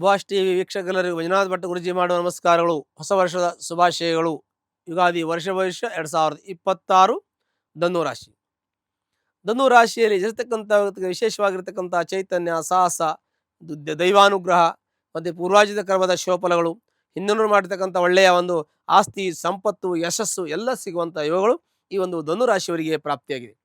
Boss TV ವೀಕ್ಷಕರಿಗೆ ಮಂಜುನಾಥ್ ಭಟ್ ಗುರುಜಿ ಮಾಡುವ ನಮಸ್ಕಾರಗಳು. ಹೊಸ ವರ್ಷದ ಶುಭಾಶಯಗಳು. ಯುಗಾದಿ ವರ್ಷ ಭವಿಷ್ಯ 2026 ಧನು ರಾಶಿ. ಧನು ರಾಶಿಯಲ್ಲಿ ಇರತಕ್ಕಂಥ ವಿಶೇಷವಾಗಿರ್ತಕ್ಕಂಥ ಚೈತನ್ಯ, ಸಾಹಸ, ದೈವಾನುಗ್ರಹ ಮತ್ತು ಪೂರ್ವಾಜಿತ ಕರ್ಮದ ಶುಭಫಲಗಳು, ಹಿಂದಿನ ಮಾಡಿರ್ತಕ್ಕಂಥ ಒಳ್ಳೆಯ ಒಂದು ಆಸ್ತಿ, ಸಂಪತ್ತು, ಯಶಸ್ಸು ಎಲ್ಲ ಸಿಗುವಂಥ ಯೋಗಗಳು ಈ ಒಂದು ಧನು ರಾಶಿಯವರಿಗೆ ಪ್ರಾಪ್ತಿಯಾಗಿದೆ.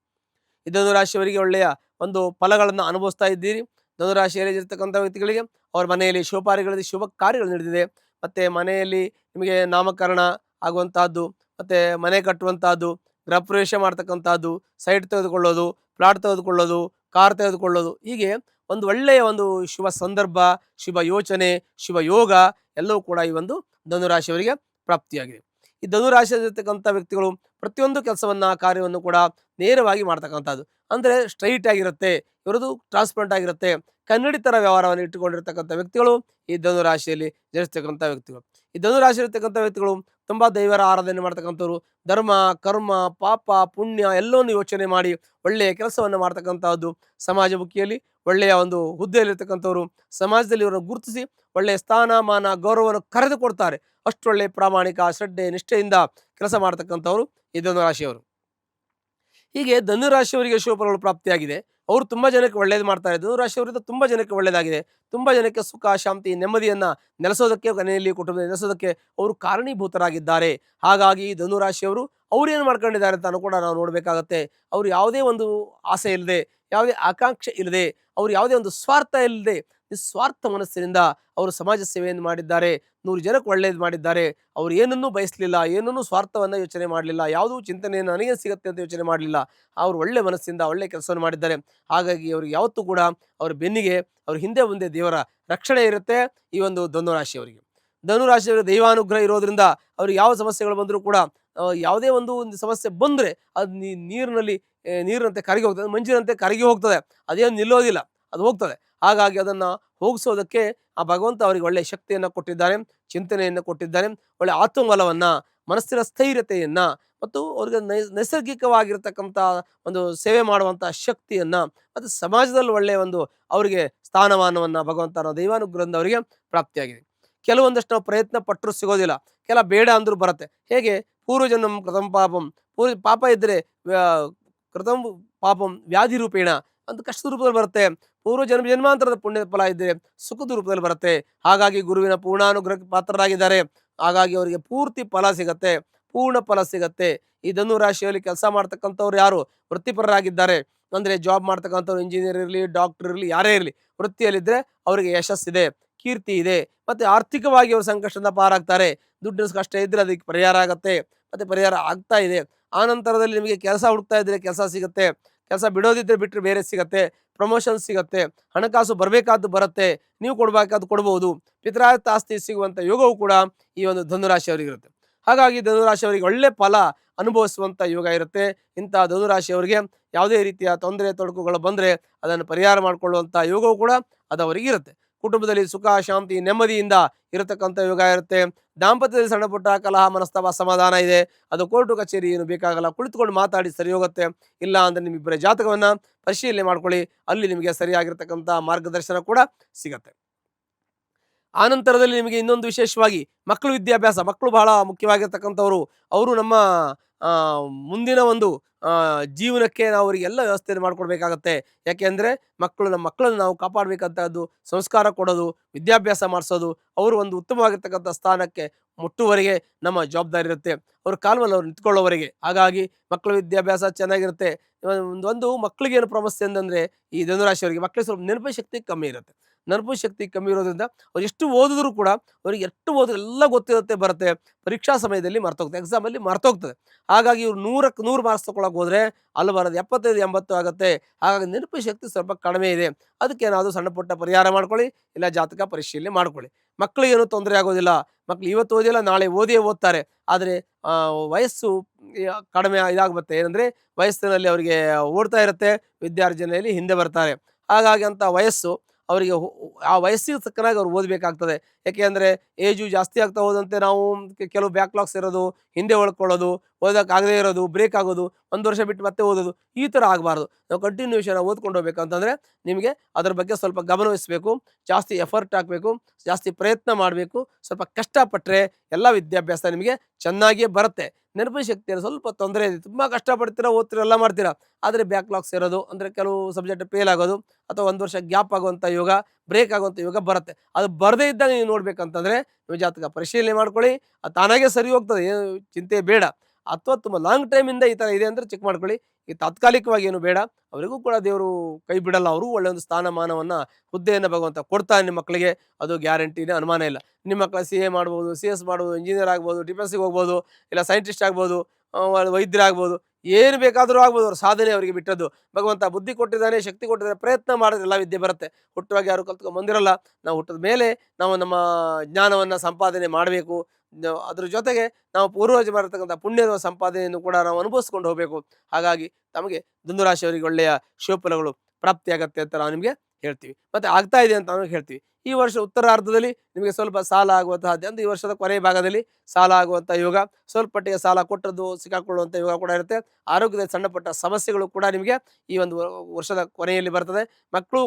ಈ ಧನು ರಾಶಿಯವರಿಗೆ ಒಳ್ಳೆಯ ಒಂದು ಫಲಗಳನ್ನು ಅನುಭವಿಸ್ತಾ ಇದ್ದೀರಿ. ಧನು ರಾಶಿಯಲ್ಲಿ ಇರತಕ್ಕಂಥ ವ್ಯಕ್ತಿಗಳಿಗೆ ಅವರ ಮನೆಯಲ್ಲಿ ಶುಭ ಕಾರ್ಯಗಳು ನಡೆದಿದೆ. ಮತ್ತು ಮನೆಯಲ್ಲಿ ನಿಮಗೆ ನಾಮಕರಣ ಆಗುವಂತಹದ್ದು, ಮತ್ತು ಮನೆ ಕಟ್ಟುವಂತಹದ್ದು, ಗೃಹ ಪ್ರವೇಶ ಮಾಡ್ತಕ್ಕಂಥದ್ದು, ಸೈಟ್ ತೆಗೆದುಕೊಳ್ಳೋದು, ಪ್ಲಾಟ್ ತೆಗೆದುಕೊಳ್ಳೋದು, ಕಾರ್ ತೆಗೆದುಕೊಳ್ಳೋದು, ಹೀಗೆ ಒಂದು ಒಳ್ಳೆಯ ಒಂದು ಶುಭ ಸಂದರ್ಭ, ಶುಭ ಯೋಚನೆ, ಶುಭ ಯೋಗ ಎಲ್ಲವೂ ಕೂಡ ಈ ಒಂದು ಧನುರಾಶಿಯವರಿಗೆ ಪ್ರಾಪ್ತಿಯಾಗಿದೆ. ಈ ಧನುರಾಶಿಯಲ್ಲಿರ್ತಕ್ಕಂಥ ವ್ಯಕ್ತಿಗಳು ಪ್ರತಿಯೊಂದು ಕೆಲಸವನ್ನ ಕಾರ್ಯವನ್ನು ಕೂಡ ನೇರವಾಗಿ ಮಾಡ್ತಕ್ಕಂಥದ್ದು, ಅಂದರೆ ಸ್ಟ್ರೈಟ್ ಆಗಿರುತ್ತೆ. ಇವರದು ಟ್ರಾನ್ಸ್ಪರೆಂಟ್ ಆಗಿರುತ್ತೆ. ಕನ್ನಡಿ ಥರ ವ್ಯವಹಾರವನ್ನು ಇಟ್ಟುಕೊಂಡಿರ್ತಕ್ಕಂಥ ವ್ಯಕ್ತಿಗಳು ಈ ಧನುರಾಶಿಯಲ್ಲಿ ಜನಿಸ್ತಕ್ಕಂಥ ವ್ಯಕ್ತಿಗಳು. ಈ ಧನುರಾಶಿ ಇರ್ತಕ್ಕಂಥ ವ್ಯಕ್ತಿಗಳು ತುಂಬ ದೈವರ ಆರಾಧನೆ ಮಾಡ್ತಕ್ಕಂಥವ್ರು. ಧರ್ಮ, ಕರ್ಮ, ಪಾಪ, ಪುಣ್ಯ ಎಲ್ಲವನ್ನು ಯೋಚನೆ ಮಾಡಿ ಒಳ್ಳೆಯ ಕೆಲಸವನ್ನು ಮಾಡ್ತಕ್ಕಂಥದ್ದು. ಸಮಾಜಮುಖಿಯಲ್ಲಿ ಒಳ್ಳೆಯ ಒಂದು ಹುದ್ದೆಯಲ್ಲಿರ್ತಕ್ಕಂಥವ್ರು. ಸಮಾಜದಲ್ಲಿ ಇವರನ್ನು ಗುರುತಿಸಿ ಒಳ್ಳೆಯ ಸ್ಥಾನಮಾನ, ಗೌರವವನ್ನು ಕರೆದುಕೊಡ್ತಾರೆ. ಅಷ್ಟು ಒಳ್ಳೆಯ ಪ್ರಾಮಾಣಿಕ, ಶ್ರದ್ಧೆ, ನಿಷ್ಠೆಯಿಂದ ಕೆಲಸ ಮಾಡ್ತಕ್ಕಂಥವ್ರು ಈ ಧನುರಾಶಿಯವರು. ಹೀಗೆ ಧನುರಾಶಿಯವರಿಗೆ ಶುಭಫಲಗಳು ಪ್ರಾಪ್ತಿಯಾಗಿದೆ. ಅವರು ತುಂಬ ಜನಕ್ಕೆ ಒಳ್ಳೇದು ಮಾಡ್ತಾರೆ. ಧನುರಾಶಿಯವರಿಂದ ತುಂಬ ಜನಕ್ಕೆ ಒಳ್ಳೆಯದಾಗಿದೆ. ತುಂಬ ಜನಕ್ಕೆ ಸುಖ, ಶಾಂತಿ, ನೆಮ್ಮದಿಯನ್ನು ನೆಲೆಸೋದಕ್ಕೆ, ಮನೆಯಲ್ಲಿ ಕುಟುಂಬದಲ್ಲಿ ನೆಲೆಸೋದಕ್ಕೆ ಅವರು ಕಾರಣೀಭೂತರಾಗಿದ್ದಾರೆ. ಹಾಗಾಗಿ ಧನುರಾಶಿಯವರು ಏನು ಮಾಡ್ಕೊಂಡಿದ್ದಾರೆ ಅಂತ ಕೂಡ ನಾವು ನೋಡಬೇಕಾಗತ್ತೆ. ಅವರು ಯಾವುದೇ ಒಂದು ಆಸೆ ಇಲ್ಲದೆ, ಯಾವುದೇ ಆಕಾಂಕ್ಷೆ ಇಲ್ಲದೆ, ಅವರು ಯಾವುದೇ ಒಂದು ಸ್ವಾರ್ಥ ಇಲ್ಲದೆ ನಿಸ್ವಾರ್ಥ ಮನಸ್ಸಿನಿಂದ ಅವರು ಸಮಾಜ ಸೇವೆಯನ್ನು ಮಾಡಿದ್ದಾರೆ. 100 ಜನಕ್ಕೆ ಒಳ್ಳೇದು ಮಾಡಿದ್ದಾರೆ. ಅವರು ಏನನ್ನೂ ಬಯಸಲಿಲ್ಲ, ಏನನ್ನೂ ಸ್ವಾರ್ಥವನ್ನು ಯೋಚನೆ ಮಾಡಲಿಲ್ಲ, ಯಾವುದೂ ಚಿಂತನೆಯನ್ನು ನನಗೆ ಸಿಗುತ್ತೆ ಅಂತ ಯೋಚನೆ ಮಾಡಲಿಲ್ಲ. ಅವರು ಒಳ್ಳೆ ಮನಸ್ಸಿಂದ ಒಳ್ಳೆ ಕೆಲಸವನ್ನು ಮಾಡಿದ್ದಾರೆ. ಹಾಗಾಗಿ ಅವ್ರಿಗೆ ಯಾವತ್ತೂ ಕೂಡ ಅವ್ರ ಬೆನ್ನಿಗೆ, ಅವ್ರ ಹಿಂದೆ ಮುಂದೆ ದೇವರ ರಕ್ಷಣೆ ಇರುತ್ತೆ ಈ ಒಂದು ಧನುರಾಶಿಯವರಿಗೆ. ಧನುರಾಶಿಯವರಿಗೆ ದೈವಾನುಗ್ರಹ ಇರೋದ್ರಿಂದ ಅವ್ರಿಗೆ ಯಾವ ಸಮಸ್ಯೆಗಳು ಬಂದರೂ ಕೂಡ, ಯಾವುದೇ ಒಂದು ಸಮಸ್ಯೆ ಬಂದರೆ ಅದು ನೀರಿನಂತೆ ಕರಗಿ ಹೋಗ್ತದೆ, ಮಂಜಿನಂತೆ ಕರಗಿ ಹೋಗ್ತದೆ. ಅದೇನು ನಿಲ್ಲೋದಿಲ್ಲ, ಅದು ಹೋಗ್ತದೆ. ಹಾಗಾಗಿ ಅದನ್ನು ಹೋಗಿಸೋದಕ್ಕೆ ಆ ಭಗವಂತ ಅವರಿಗೆ ಒಳ್ಳೆಯ ಶಕ್ತಿಯನ್ನು ಕೊಟ್ಟಿದ್ದಾನೆ, ಚಿಂತನೆಯನ್ನು ಕೊಟ್ಟಿದ್ದಾನೆ, ಒಳ್ಳೆಯ ಆತ್ಮಬಲವನ್ನು, ಮನಸ್ಸಿನ ಸ್ಥೈರ್ಯತೆಯನ್ನು ಮತ್ತು ಅವ್ರಿಗೆ ನೈಸರ್ಗಿಕವಾಗಿರ್ತಕ್ಕಂಥ ಒಂದು ಸೇವೆ ಮಾಡುವಂಥ ಶಕ್ತಿಯನ್ನು ಮತ್ತು ಸಮಾಜದಲ್ಲಿ ಒಳ್ಳೆಯ ಒಂದು ಅವರಿಗೆ ಸ್ಥಾನಮಾನವನ್ನು ಭಗವಂತನ ದೈವಾನುಗ್ರಹದಿಂದ ಅವರಿಗೆ ಪ್ರಾಪ್ತಿಯಾಗಿದೆ. ಕೆಲವೊಂದಷ್ಟು ನಾವು ಪ್ರಯತ್ನ ಪಟ್ಟರೂ ಸಿಗೋದಿಲ್ಲ, ಕೆಲ ಬೇಡ ಅಂದರೂ ಬರುತ್ತೆ. ಹೇಗೆ ಪೂರ್ವಜನ್ಮ ಕೃತಂ ಪಾಪಂ, ಪಾಪ ಇದ್ದರೆ ಕೃತಂ ಪಾಪಂ ವ್ಯಾಧಿ ರೂಪೇಣ ಅಂತ ಕಷ್ಟದ ರೂಪದಲ್ಲಿ ಬರುತ್ತೆ. ಜನ್ಮಾಂತರದ ಪುಣ್ಯದ ಫಲ ಇದ್ದರೆ ಸುಖದ ರೂಪದಲ್ಲಿ ಬರುತ್ತೆ. ಹಾಗಾಗಿ ಗುರುವಿನ ಪೂರ್ಣಾನುಗ್ರಹಕ್ಕೆ ಪಾತ್ರರಾಗಿದ್ದಾರೆ. ಹಾಗಾಗಿ ಅವರಿಗೆ ಪೂರ್ತಿ ಫಲ ಸಿಗತ್ತೆ, ಪೂರ್ಣ ಫಲ ಸಿಗತ್ತೆ. ಈ ಧನು ರಾಶಿಯಲ್ಲಿ ಕೆಲಸ ಮಾಡ್ತಕ್ಕಂಥವ್ರು ಯಾರು ವೃತ್ತಿಪರರಾಗಿದ್ದಾರೆ, ಅಂದರೆ ಜಾಬ್ ಮಾಡ್ತಕ್ಕಂಥವ್ರು, ಇಂಜಿನಿಯರ್ ಇರಲಿ, ಡಾಕ್ಟರ್ ಇರಲಿ, ಯಾರೇ ಇರಲಿ, ವೃತ್ತಿಯಲ್ಲಿದ್ದರೆ ಅವರಿಗೆ ಯಶಸ್ಸಿದೆ, ಕೀರ್ತಿ ಇದೆ, ಮತ್ತು ಆರ್ಥಿಕವಾಗಿ ಅವರು ಸಂಕಷ್ಟದಿಂದ ಪಾರಾಗ್ತಾರೆ. ದುಡ್ಡಿನ ಕಷ್ಟ ಇದ್ದರೆ ಅದಕ್ಕೆ ಪರಿಹಾರ ಆಗುತ್ತೆ, ಮತ್ತು ಪರಿಹಾರ ಆಗ್ತಾ ಇದೆ. ಆ ನಂತರದಲ್ಲಿ ನಿಮಗೆ ಕೆಲಸ ಹುಡುಕ್ತಾ ಇದ್ದರೆ ಕೆಲಸ ಸಿಗುತ್ತೆ, ಕೆಲಸ ಬಿಡೋದಿದ್ದರೆ ಬಿಟ್ಟರೆ ಬೇರೆ ಸಿಗುತ್ತೆ, ಪ್ರಮೋಷನ್ ಸಿಗುತ್ತೆ, ಹಣಕಾಸು ಬರಬೇಕಾದ್ದು ಬರುತ್ತೆ, ನೀವು ಕೊಡಬೇಕಾದ್ದು ಕೊಡ್ಬೋದು, ಪಿತ್ರಾರ್ಥ ಆಸ್ತಿ ಸಿಗುವಂಥ ಯೋಗವು ಕೂಡ ಈ ಒಂದು ಧನುರಾಶಿಯವರಿಗಿರುತ್ತೆ. ಹಾಗಾಗಿ ಧನುರಾಶಿಯವರಿಗೆ ಒಳ್ಳೆ ಫಲ ಅನುಭವಿಸುವಂಥ ಯೋಗ ಇರುತ್ತೆ. ಇಂಥ ಧನುರಾಶಿಯವರಿಗೆ ಯಾವುದೇ ರೀತಿಯ ತೊಂದರೆ ತೊಡಕುಗಳು ಬಂದರೆ ಅದನ್ನು ಪರಿಹಾರ ಮಾಡಿಕೊಳ್ಳುವಂಥ ಯೋಗವು ಕೂಡ ಅದು ಅವರಿಗಿರುತ್ತೆ. ಕುಟುಂಬದಲ್ಲಿ ಸುಖ, ಶಾಂತಿ, ನೆಮ್ಮದಿಯಿಂದ ಇರತಕ್ಕಂಥ ಯೋಗ ಇರುತ್ತೆ. ದಾಂಪತ್ಯದಲ್ಲಿ ಸಣ್ಣ ಪುಟ್ಟ ಕಲಹ, ಮನಸ್ತಾಪ, ಅಸಮಾಧಾನ ಇದೆ, ಅದು ಕೋರ್ಟು ಕಚೇರಿ ಏನು ಬೇಕಾಗಲ್ಲ, ಕುಳಿತುಕೊಂಡು ಮಾತಾಡಿ ಸರಿ ಹೋಗುತ್ತೆ. ಇಲ್ಲ ಅಂದರೆ ನಿಮ್ಮಿಬ್ಬರ ಜಾತಕವನ್ನು ಪರಿಶೀಲನೆ ಮಾಡ್ಕೊಳ್ಳಿ, ಅಲ್ಲಿ ನಿಮಗೆ ಸರಿಯಾಗಿರ್ತಕ್ಕಂಥ ಮಾರ್ಗದರ್ಶನ ಕೂಡ ಸಿಗತ್ತೆ. ಆನಂತರದಲ್ಲಿ ನಿಮಗೆ ಇನ್ನೊಂದು ವಿಶೇಷವಾಗಿ ಮಕ್ಕಳು ವಿದ್ಯಾಭ್ಯಾಸ, ಮಕ್ಕಳು ಬಹಳ ಮುಖ್ಯವಾಗಿರ್ತಕ್ಕಂಥವ್ರು. ಅವರು ನಮ್ಮ ಮುಂದಿನ ಒಂದು ಜೀವನಕ್ಕೆ ನಾವು ಅವರಿಗೆಲ್ಲ ವ್ಯವಸ್ಥೆಯನ್ನು ಮಾಡಿಕೊಡ್ಬೇಕಾಗತ್ತೆ. ಯಾಕೆಂದರೆ ನಮ್ಮ ಮಕ್ಕಳನ್ನು ನಾವು ಕಾಪಾಡಬೇಕಂತದ್ದು, ಸಂಸ್ಕಾರ ಕೊಡೋದು, ವಿದ್ಯಾಭ್ಯಾಸ ಮಾಡಿಸೋದು, ಅವರು ಒಂದು ಉತ್ತಮವಾಗಿರ್ತಕ್ಕಂಥ ಸ್ಥಾನಕ್ಕೆ ಮುಟ್ಟುವರೆಗೆ ನಮ್ಮ ಜವಾಬ್ದಾರಿ ಇರುತ್ತೆ, ಅವ್ರ ಕಾಲ ಮೇಲೆ ಅವ್ರು ನಿಂತ್ಕೊಳ್ಳೋವರೆಗೆ. ಹಾಗಾಗಿ ಮಕ್ಕಳ ವಿದ್ಯಾಭ್ಯಾಸ ಚೆನ್ನಾಗಿರುತ್ತೆ. ಒಂದು ಮಕ್ಕಳಿಗೆ ಏನು ಸಮಸ್ಯೆ ಅಂತಂದರೆ, ಈ ಧನುರಾಶಿಯವರಿಗೆ ಮಕ್ಕಳಿಗೆ ಸ್ವಲ್ಪ ನೆನಪು ಶಕ್ತಿ ಕಮ್ಮಿ ಇರುತ್ತೆ. ನೆನಪು ಶಕ್ತಿ ಕಮ್ಮಿ ಇರೋದ್ರಿಂದ ಅವ್ರು ಎಷ್ಟು ಓದಿದ್ರು ಕೂಡ ಅವ್ರಿಗೆ ಎಷ್ಟು ಓದಿದ್ರು ಎಲ್ಲ ಗೊತ್ತಿರುತ್ತೆ, ಬರುತ್ತೆ, ಪರೀಕ್ಷಾ ಸಮಯದಲ್ಲಿ ಮರ್ತೋಗ್ತದೆ, ಎಕ್ಸಾಮಲ್ಲಿ ಮರ್ತೋಗ್ತದೆ. ಹಾಗಾಗಿ ಇವ್ರು 100ಕ್ಕೆ 100 ಮಾರ್ಕ್ಸ್ ತೊಗೊಳಕ್ಕೆ ಹೋದರೆ ಅಲ್ಲಿ ಬರೋದು 75-80 ಆಗುತ್ತೆ. ಹಾಗಾಗಿ ನೆನಪು ಶಕ್ತಿ ಸ್ವಲ್ಪ ಕಡಿಮೆ ಇದೆ. ಅದಕ್ಕೇನಾದರೂ ಸಣ್ಣ ಪುಟ್ಟ ಪರಿಹಾರ ಮಾಡ್ಕೊಳ್ಳಿ, ಇಲ್ಲ ಜಾತಕ ಪರಿಶೀಲನೆ ಮಾಡ್ಕೊಳ್ಳಿ. ಮಕ್ಕಳಿಗೇನು ತೊಂದರೆ ಆಗೋದಿಲ್ಲ. ಮಕ್ಕಳು ಇವತ್ತು ಓದಿಲ್ಲ, ನಾಳೆ ಓದ್ತಾರೆ. ಆದರೆ ವಯಸ್ಸು ಕಡಿಮೆ ಇದಾಗುತ್ತೆ. ಏನಂದರೆ ವಯಸ್ಸಿನಲ್ಲಿ ಅವರಿಗೆ ಓಡ್ತಾ ಇರುತ್ತೆ, ವಿದ್ಯಾರ್ಜನೆಯಲ್ಲಿ ಹಿಂದೆ ಬರ್ತಾರೆ. ಹಾಗಾಗಿ ಅಂತ ವಯಸ್ಸು ಅವರಿಗೆ ಆ ವಯಸ್ಸಿಗೆ ತಕ್ಕನಾಗಿ ಅವ್ರು ಓದಬೇಕಾಗ್ತದೆ. ಯಾಕೆ ಅಂದರೆ ಏಜು ಜಾಸ್ತಿ ಆಗ್ತಾ ಹೋದಂತೆ ನಾವು ಕೆಲವು ಬ್ಯಾಕ್ಲಾಗ್ಸ್ ಇರೋದು, ಹಿಂದೆ ಉಳ್ಕೊಳ್ಳೋದು, ಓದೋಕ್ಕಾಗದೇ ಇರೋದು, ಬ್ರೇಕ್ ಆಗೋದು, 1 ವರ್ಷ ಬಿಟ್ಟು ಮತ್ತೆ ಓದೋದು, ಈ ಥರ ಆಗಬಾರ್ದು. ನಾವು ಕಂಟಿನ್ಯೂಷನ್ ಓದ್ಕೊಂಡು ಹೋಗ್ಬೇಕಂತಂದರೆ ನಿಮಗೆ ಅದ್ರ ಬಗ್ಗೆ ಸ್ವಲ್ಪ ಗಮನವಹಿಸಬೇಕು, ಜಾಸ್ತಿ ಎಫರ್ಟ್ ಹಾಕಬೇಕು, ಜಾಸ್ತಿ ಪ್ರಯತ್ನ ಮಾಡಬೇಕು. ಸ್ವಲ್ಪ ಕಷ್ಟಪಟ್ಟರೆ ಎಲ್ಲ ವಿದ್ಯಾಭ್ಯಾಸ ನಿಮಗೆ ಚೆನ್ನಾಗಿಯೇ ಬರುತ್ತೆ. ನೆನಪಿನ ಶಕ್ತಿಯಲ್ಲಿ ಸ್ವಲ್ಪ ತೊಂದರೆ ಇದೆ. ತುಂಬ ಕಷ್ಟಪಡ್ತೀರಾ, ಓದ್ತೀರಾ, ಎಲ್ಲ ಮಾಡ್ತೀರಾ, ಆದರೆ ಬ್ಯಾಕ್ಲಾಗ್ಸ್ ಇರೋದು, ಅಂದರೆ ಕೆಲವು ಸಬ್ಜೆಕ್ಟ್ ಫೇಲ್ ಆಗೋದು ಅಥವಾ 1 ವರ್ಷ ಗ್ಯಾಪ್ ಆಗುವಂಥ ಯೋಗ, ಬ್ರೇಕ್ ಆಗುವಂಥ ಯೋಗ ಬರುತ್ತೆ. ಅದು ಬರದೇ ಇದ್ದಾಗ ನೀವು ನೋಡ್ಬೇಕಂತಂದರೆ ನೀವು ಜಾತಕ ಪರಿಶೀಲನೆ ಮಾಡ್ಕೊಳ್ಳಿ. ಅದು ತಾನಾಗೇ ಸರಿ ಹೋಗ್ತದೆ, ಏನು ಚಿಂತೆ ಬೇಡ. ಅಥವಾ ತುಂಬ ಲಾಂಗ್ ಟೈಮಿಂದ ಈ ಥರ ಇದೆ ಅಂದರೆ ಚೆಕ್ ಮಾಡ್ಕೊಳ್ಳಿ. ಈ ತಾತ್ಕಾಲಿಕವಾಗಿ ಏನು ಬೇಡ. ಅವರಿಗೂ ಕೂಡ ದೇವರು ಕೈ ಬಿಡಲ್ಲ. ಅವರು ಒಳ್ಳೆಯ ಒಂದು ಸ್ಥಾನಮಾನವನ್ನು, ಹುದ್ದೆಯನ್ನು ಭಗವಂತ ಕೊಡ್ತಾನೆ ನಿಮ್ಮ ಮಕ್ಕಳಿಗೆ, ಅದು ಗ್ಯಾರಂಟಿನೇ, ಅನುಮಾನ ಇಲ್ಲ. ನಿಮ್ಮ ಮಕ್ಕಳ CA ಮಾಡ್ಬೋದು, CS ಮಾಡ್ಬೋದು, ಇಂಜಿನಿಯರ್ ಆಗ್ಬೋದು, ಡಿಫೆನ್ಸಿಗೆ ಹೋಗ್ಬೋದು, ಇಲ್ಲ ಸೈಂಟಿಸ್ಟ್ ಆಗ್ಬೋದು, ವೈದ್ಯರಾಗ್ಬೋದು, ಏನು ಬೇಕಾದರೂ ಆಗ್ಬೋದು. ಅವ್ರ ಸಾಧನೆ ಅವರಿಗೆ ಬಿಟ್ಟದ್ದು. ಭಗವಂತ ಬುದ್ಧಿ ಕೊಟ್ಟಿದ್ದಾನೆ, ಶಕ್ತಿ ಕೊಟ್ಟಿದ್ದಾನೆ, ಪ್ರಯತ್ನ ಮಾಡಿದ್ರೆ ಎಲ್ಲ ವಿದ್ಯೆ ಬರುತ್ತೆ. ಹುಟ್ಟುವಾಗ ಯಾರು ಕಲ್ತ್ಕೊಂಡು ಬಂದಿರಲ್ಲ. ನಾವು ಹುಟ್ಟಿದ ಮೇಲೆ ನಾವು ನಮ್ಮ ಜ್ಞಾನವನ್ನು ಸಂಪಾದನೆ ಮಾಡಬೇಕು. ಅದ್ರ ಜೊತೆಗೆ ನಾವು ಪೂರ್ವಜ ಮಾಡಿರ್ತಕ್ಕಂಥ ಪುಣ್ಯದ ಸಂಪಾದನೆಯನ್ನು ಕೂಡ ನಾವು ಅನುಭವಿಸ್ಕೊಂಡು ಹೋಗಬೇಕು. ಹಾಗಾಗಿ ತಮಗೆ ಧನುರಾಶಿಯವರಿಗೆ ಒಳ್ಳೆಯ ಶುಭಫಲಗಳು ಪ್ರಾಪ್ತಿಯಾಗತ್ತೆ ಅಂತ ನಾವು ನಿಮಗೆ ಹೇಳ್ತೀವಿ, ಮತ್ತು ಆಗ್ತಾ ಇದೆ ಅಂತ ನಾವು ಹೇಳ್ತೀವಿ. ಈ ವರ್ಷ ಉತ್ತರಾರ್ಧದಲ್ಲಿ ನಿಮಗೆ ಸ್ವಲ್ಪ ಸಾಲ ಆಗುವಂತಹ, ಅಂದರೆ ಈ ವರ್ಷದ ಕೊನೆಯ ಭಾಗದಲ್ಲಿ ಸಾಲ ಆಗುವಂಥ ಯೋಗ, ಸ್ವಲ್ಪ ಮಟ್ಟಿಗೆ ಸಾಲ ಕೊಟ್ಟದ್ದು ಸಿಕ್ಕಾಕೊಳ್ಳುವಂಥ ಯೋಗ ಕೂಡ ಇರುತ್ತೆ. ಆರೋಗ್ಯದ ಸಣ್ಣ ಪಟ್ಟ ಸಮಸ್ಯೆಗಳು ಕೂಡ ನಿಮಗೆ ಈ ಒಂದು ವರ್ಷದ ಕೊನೆಯಲ್ಲಿ ಬರ್ತದೆ. ಮಕ್ಕಳು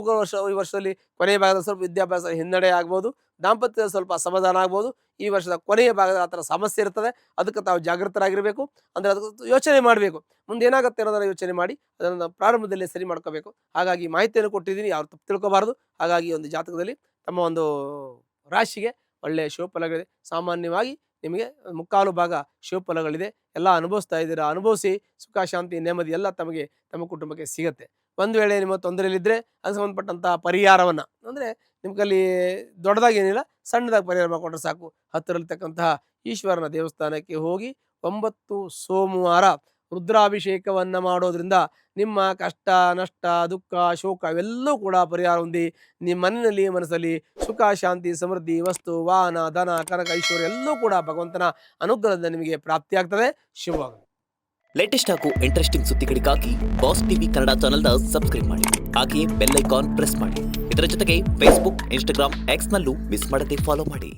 ಈ ವರ್ಷದಲ್ಲಿ ಕೊನೆಯ ಭಾಗದಲ್ಲಿ ಸ್ವಲ್ಪ ವಿದ್ಯಾಭ್ಯಾಸ ಹಿನ್ನಡೆ ಆಗ್ಬೋದು, ದಾಂಪತ್ಯದ ಸ್ವಲ್ಪ ಅಸಮಾಧಾನ ಆಗ್ಬೋದು. ಈ ವರ್ಷದ ಕೊನೆಯ ಭಾಗದಲ್ಲಿ ಆ ಥರ ಸಮಸ್ಯೆ ಇರ್ತದೆ. ಅದಕ್ಕೆ ತಾವು ಜಾಗೃತರಾಗಿರಬೇಕು. ಅಂದರೆ ಅದಕ್ಕೆ ಯೋಚನೆ ಮಾಡಬೇಕು, ಮುಂದೆ ಏನಾಗುತ್ತೆ ಅನ್ನೋದನ್ನು ಯೋಚನೆ ಮಾಡಿ ಅದನ್ನು ಪ್ರಾರಂಭದಲ್ಲೇ ಸರಿ ಮಾಡ್ಕೋಬೇಕು. ಹಾಗಾಗಿ ಮಾಹಿತಿಯನ್ನು ಕೊಟ್ಟಿದ್ದೀನಿ, ಯಾರು ತಪ್ಪು ತಿಳ್ಕೊಬಾರ್ದು. ಹಾಗಾಗಿ ಒಂದು ಜಾತಕದಲ್ಲಿ ತಮ್ಮ ಒಂದು ರಾಶಿಗೆ ಒಳ್ಳೆಯ ಶುಭಫಲಗಳಿದೆ. ಸಾಮಾನ್ಯವಾಗಿ ನಿಮಗೆ ಮುಕ್ಕಾಲು ಭಾಗ ಶುಭಫಲಗಳಿದೆ. ಎಲ್ಲ ಅನುಭವಿಸ್ತಾ ಇದ್ದೀರಾ. ಅನುಭವಿಸಿ ಸುಖ, ಶಾಂತಿ, ನೆಮ್ಮದಿ ಎಲ್ಲ ತಮಗೆ, ತಮ್ಮ ಕುಟುಂಬಕ್ಕೆ ಸಿಗುತ್ತೆ. ಒಂದು ವೇಳೆ ನಿಮ್ಮ ತೊಂದರೆಯಲ್ಲಿದ್ದರೆ ಅದಕ್ಕೆ ಸಂಬಂಧಪಟ್ಟಂಥ ಪರಿಹಾರವನ್ನು, ಅಂದರೆ ನಿಮ್ಗಲ್ಲಿ ದೊಡ್ಡದಾಗೇನಿಲ್ಲ, ಸಣ್ಣದಾಗಿ ಪರಿಹಾರ ಮಾಡಿಕೊಂಡ್ರೆ ಸಾಕು. ಹತ್ತಿರಲ್ಲಿರ್ತಕ್ಕಂತಹ ಈಶ್ವರನ ದೇವಸ್ಥಾನಕ್ಕೆ ಹೋಗಿ 9 ಸೋಮವಾರ ರುದ್ರಾಭಿಷೇಕವನ್ನು ಮಾಡೋದ್ರಿಂದ ನಿಮ್ಮ ಕಷ್ಟ, ನಷ್ಟ, ದುಃಖ, ಶೋಕ ಇವೆಲ್ಲವೂ ಕೂಡ ಪರಿಹಾರ ಹೊಂದಿ ನಿಮ್ಮ ಮನೆಯಲ್ಲಿ, ಮನಸ್ಸಲ್ಲಿ ಸುಖ, ಶಾಂತಿ, ಸಮೃದ್ಧಿ, ವಸ್ತು, ವಾಹನ, ಧನ, ಕನಕ, ಐಶ್ವರ್ಯ ಎಲ್ಲವೂ ಕೂಡ ಭಗವಂತನ ಅನುಗ್ರಹದಿಂದ ನಿಮಗೆ ಪ್ರಾಪ್ತಿಯಾಗ್ತದೆ. ಶುಭವಾಗಲಿ. ಲೇಟೆಸ್ಟ್ ಹಾಗೂ ಇಂಟ್ರೆಸ್ಟಿಂಗ್ ಸುದ್ದಿಗಳಿಗಾಗಿ ಬಾಸ್ ಟಿವಿ ಕನ್ನಡ ಚಾನೆಲ್ನ ಸಬ್ಸ್ಕ್ರೈಬ್ ಮಾಡಿ. ಹಾಗೆಯೇ ಬೆಲ್ ಐಕಾನ್ ಪ್ರೆಸ್ ಮಾಡಿ. ಇದರ ಜೊತೆಗೆ ಫೇಸ್ಬುಕ್, ಇನ್ಸ್ಟಾಗ್ರಾಮ್, ಎಕ್ಸ್ನಲ್ಲೂ ಮಿಸ್ ಮಾಡದೆ ಫಾಲೋ ಮಾಡಿ.